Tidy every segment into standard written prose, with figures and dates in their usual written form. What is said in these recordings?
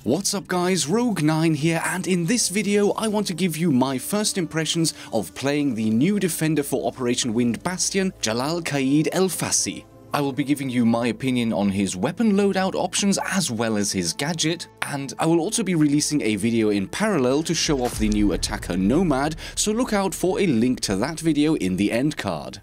What's up guys, Rogue9 here, and in this video I want to give you my first impressions of playing the new defender for Operation Wind Bastion, Jalal Qaid El Fassi. I will be giving you my opinion on his weapon loadout options as well as his gadget, and I will also be releasing a video in parallel to show off the new attacker Nomad, so look out for a link to that video in the end card.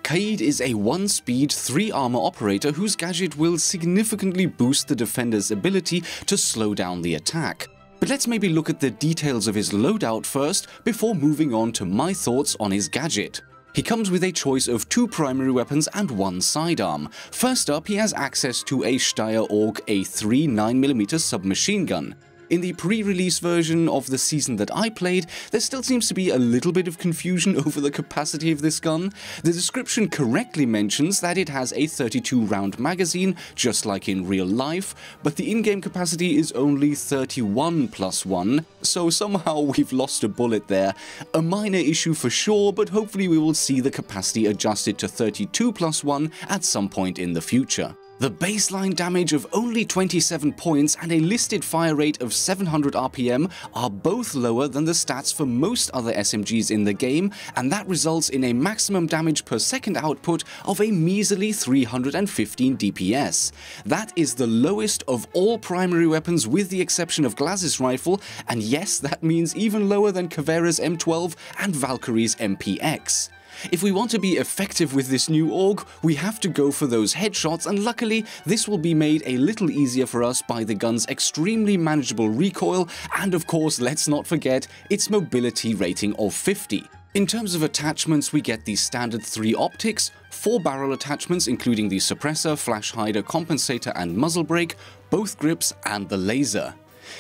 Qaid is a 1-speed, 3-armor operator whose gadget will significantly boost the defender's ability to slow down the attack. But let's maybe look at the details of his loadout first before moving on to my thoughts on his gadget. He comes with a choice of 2 primary weapons and 1 sidearm. First up, he has access to a Steyr AUG A3 9mm submachine gun. In the pre-release version of the season that I played, there still seems to be a little bit of confusion over the capacity of this gun. The description correctly mentions that it has a 32-round magazine, just like in real life, but the in-game capacity is only 31 plus 1, so somehow we've lost a bullet there. A minor issue for sure, but hopefully we will see the capacity adjusted to 32 plus 1 at some point in the future. The baseline damage of only 27 points and a listed fire rate of 700 RPM are both lower than the stats for most other SMGs in the game, and that results in a maximum damage per second output of a measly 315 DPS. That is the lowest of all primary weapons with the exception of Glaz's rifle, and yes, that means even lower than Caveira's M12 and Valkyrie's MPX. If we want to be effective with this new AUG, we have to go for those headshots, and luckily this will be made a little easier for us by the gun's extremely manageable recoil, and of course let's not forget its mobility rating of 50. In terms of attachments, we get the standard 3 optics, 4 barrel attachments including the suppressor, flash hider, compensator and muzzle brake, both grips and the laser.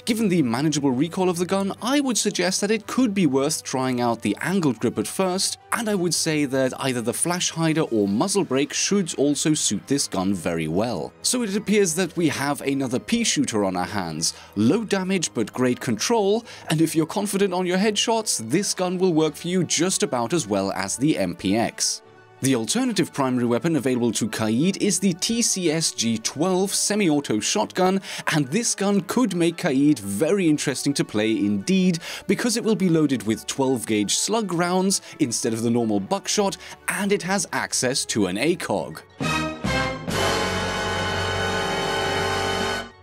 Given the manageable recoil of the gun, I would suggest that it could be worth trying out the angled grip at first, and I would say that either the flash hider or muzzle brake should also suit this gun very well. So it appears that we have another pea shooter on our hands. Low damage but great control, and if you're confident on your headshots, this gun will work for you just about as well as the MPX. The alternative primary weapon available to Qaid is the TCS-G12 semi-auto shotgun, and this gun could make Qaid very interesting to play indeed, because it will be loaded with 12-gauge slug rounds instead of the normal buckshot, and it has access to an ACOG.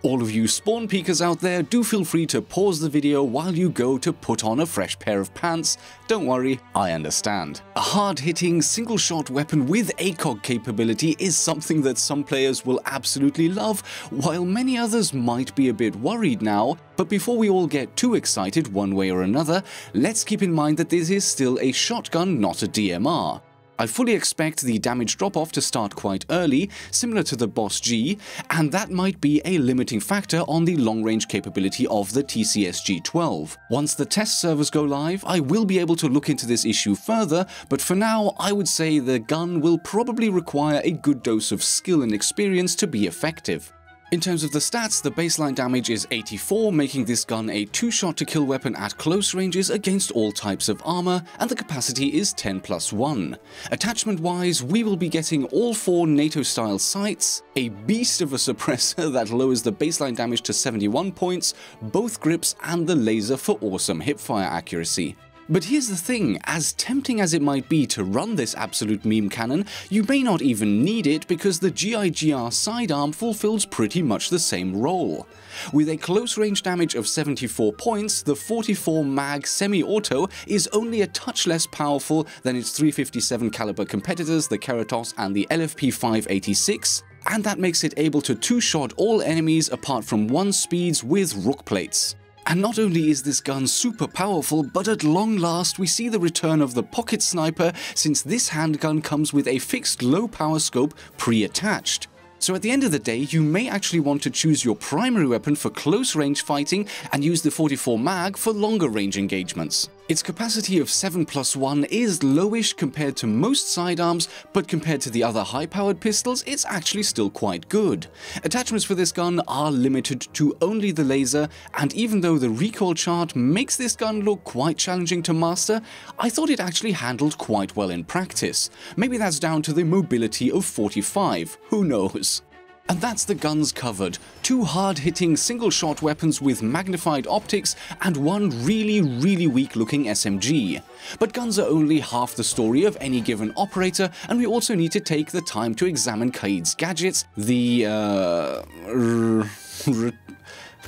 All of you spawn peekers out there, do feel free to pause the video while you go to put on a fresh pair of pants. Don't worry, I understand. A hard-hitting, single-shot weapon with ACOG capability is something that some players will absolutely love, while many others might be a bit worried now. But before we all get too excited one way or another, let's keep in mind that this is still a shotgun, not a DMR. I fully expect the damage drop-off to start quite early, similar to the Boss G, and that might be a limiting factor on the long-range capability of the TCS-G12. Once the test servers go live, I will be able to look into this issue further, but for now, I would say the gun will probably require a good dose of skill and experience to be effective. In terms of the stats, the baseline damage is 84, making this gun a 2-shot to kill weapon at close ranges against all types of armor, and the capacity is 10 plus 1. Attachment-wise, we will be getting all 4 NATO-style sights, a beast of a suppressor that lowers the baseline damage to 71 points, both grips, and the laser for awesome hipfire accuracy. But here's the thing, as tempting as it might be to run this absolute meme cannon, you may not even need it because the GIGR sidearm fulfills pretty much the same role. With a close range damage of 74 points, the 44 mag semi-auto is only a touch less powerful than its 357 caliber competitors, the Keratos and the LFP 586, and that makes it able to 2-shot all enemies apart from 1 speeds with rook plates. And not only is this gun super powerful, but at long last we see the return of the pocket sniper, since this handgun comes with a fixed low power scope pre-attached. So at the end of the day, you may actually want to choose your primary weapon for close range fighting and use the 44 mag for longer range engagements. Its capacity of 7 plus 1 is lowish compared to most sidearms, but compared to the other high-powered pistols, it's actually still quite good. Attachments for this gun are limited to only the laser, and even though the recoil chart makes this gun look quite challenging to master, I thought it actually handled quite well in practice. Maybe that's down to the mobility of 45, who knows? And that's the guns covered. 2 hard-hitting single-shot weapons with magnified optics and 1 really weak-looking SMG. But guns are only half the story of any given operator, and we also need to take the time to examine Kaid's gadgets, the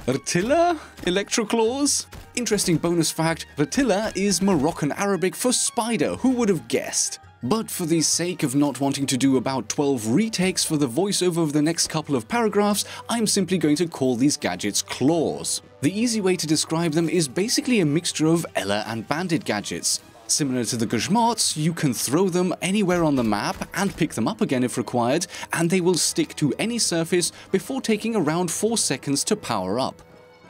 Ratilla? Electroclaws? Interesting bonus fact, Ratilla is Moroccan Arabic for spider, who would have guessed? But for the sake of not wanting to do about 12 retakes for the voiceover of the next couple of paragraphs, I'm simply going to call these gadgets claws. The easy way to describe them is basically a mixture of Ella and Bandit gadgets. Similar to the Gizmots, you can throw them anywhere on the map and pick them up again if required, and they will stick to any surface before taking around 4 seconds to power up.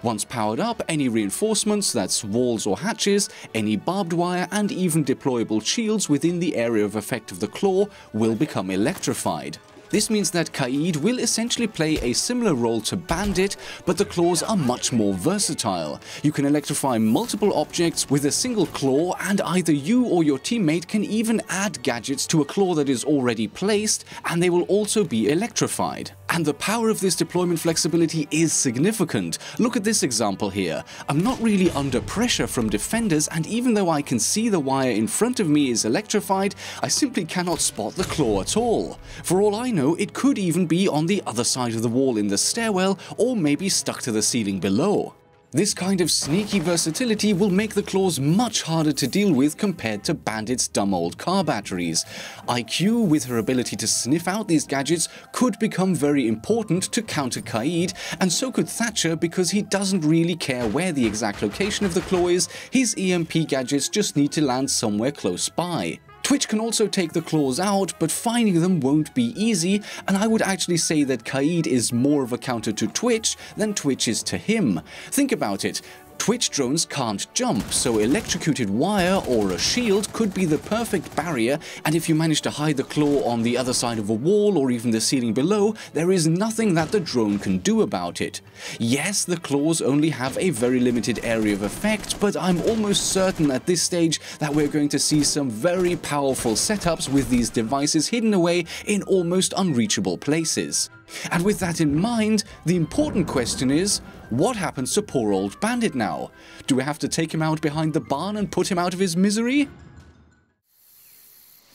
Once powered up, any reinforcements, that's walls or hatches, any barbed wire and even deployable shields within the area of effect of the claw will become electrified. This means that Kaid will essentially play a similar role to Bandit, but the claws are much more versatile. You can electrify multiple objects with a single claw, and either you or your teammate can even add gadgets to a claw that is already placed, and they will also be electrified. And the power of this deployment flexibility is significant. Look at this example here. I'm not really under pressure from defenders, and even though I can see the wire in front of me is electrified, I simply cannot spot the claw at all. For all I know, it could even be on the other side of the wall in the stairwell, or maybe stuck to the ceiling below. This kind of sneaky versatility will make the claws much harder to deal with compared to Bandit's dumb old car batteries. IQ, with her ability to sniff out these gadgets, could become very important to counter Kaid, and so could Thatcher because he doesn't really care where the exact location of the claw is. His EMP gadgets just need to land somewhere close by. Twitch can also take the claws out, but finding them won't be easy, and I would actually say that Kaid is more of a counter to Twitch than Twitch is to him. Think about it. Twitch drones can't jump, so electrocuted wire or a shield could be the perfect barrier, and if you manage to hide the claw on the other side of a wall or even the ceiling below, there is nothing that the drone can do about it. Yes, the claws only have a very limited area of effect, but I'm almost certain at this stage that we're going to see some very powerful setups with these devices hidden away in almost unreachable places. And with that in mind, the important question is, what happens to poor old Bandit now? Do we have to take him out behind the barn and put him out of his misery?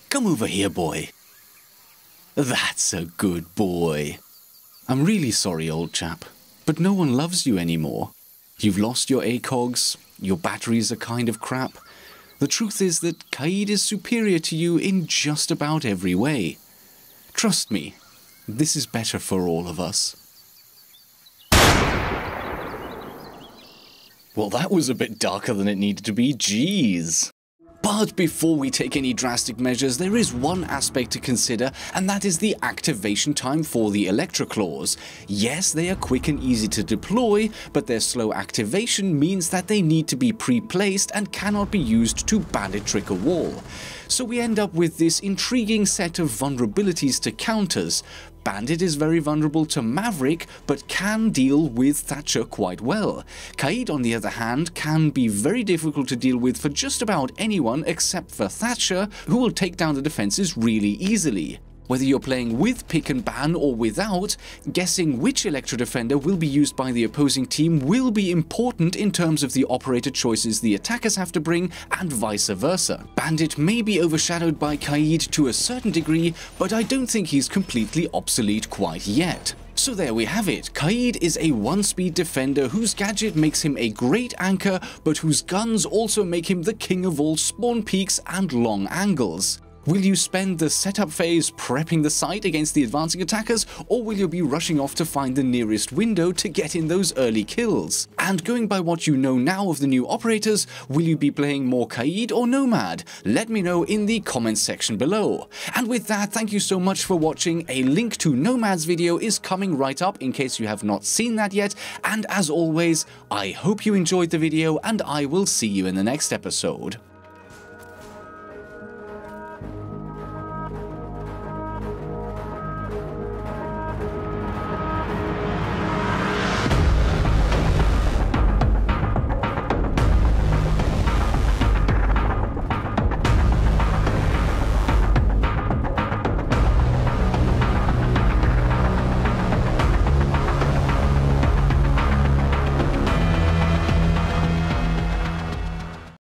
Come over here, boy. That's a good boy. I'm really sorry, old chap, but no one loves you anymore. You've lost your ACOGs, your batteries are kind of crap. The truth is that Kaid is superior to you in just about every way. Trust me. This is better for all of us. Well, that was a bit darker than it needed to be, jeez. But before we take any drastic measures, there is one aspect to consider, and that is the activation time for the Electroclaws. Yes, they are quick and easy to deploy, but their slow activation means that they need to be pre-placed and cannot be used to bandit trick a wall. So we end up with this intriguing set of vulnerabilities to counters. Bandit is very vulnerable to Maverick, but can deal with Thatcher quite well. Kaid, on the other hand, can be very difficult to deal with for just about anyone except for Thatcher, who will take down the defenses really easily. Whether you're playing with pick and ban or without, guessing which Electro Defender will be used by the opposing team will be important in terms of the operator choices the attackers have to bring, and vice versa. Bandit may be overshadowed by Kaid to a certain degree, but I don't think he's completely obsolete quite yet. So there we have it. Kaid is a one-speed defender whose gadget makes him a great anchor, but whose guns also make him the king of all spawn peaks and long angles. Will you spend the setup phase prepping the site against the advancing attackers, or will you be rushing off to find the nearest window to get in those early kills? And going by what you know now of the new operators, will you be playing more Kaid or Nomad? Let me know in the comments section below. And with that, thank you so much for watching. A link to Nomad's video is coming right up in case you have not seen that yet, and as always, I hope you enjoyed the video and I will see you in the next episode.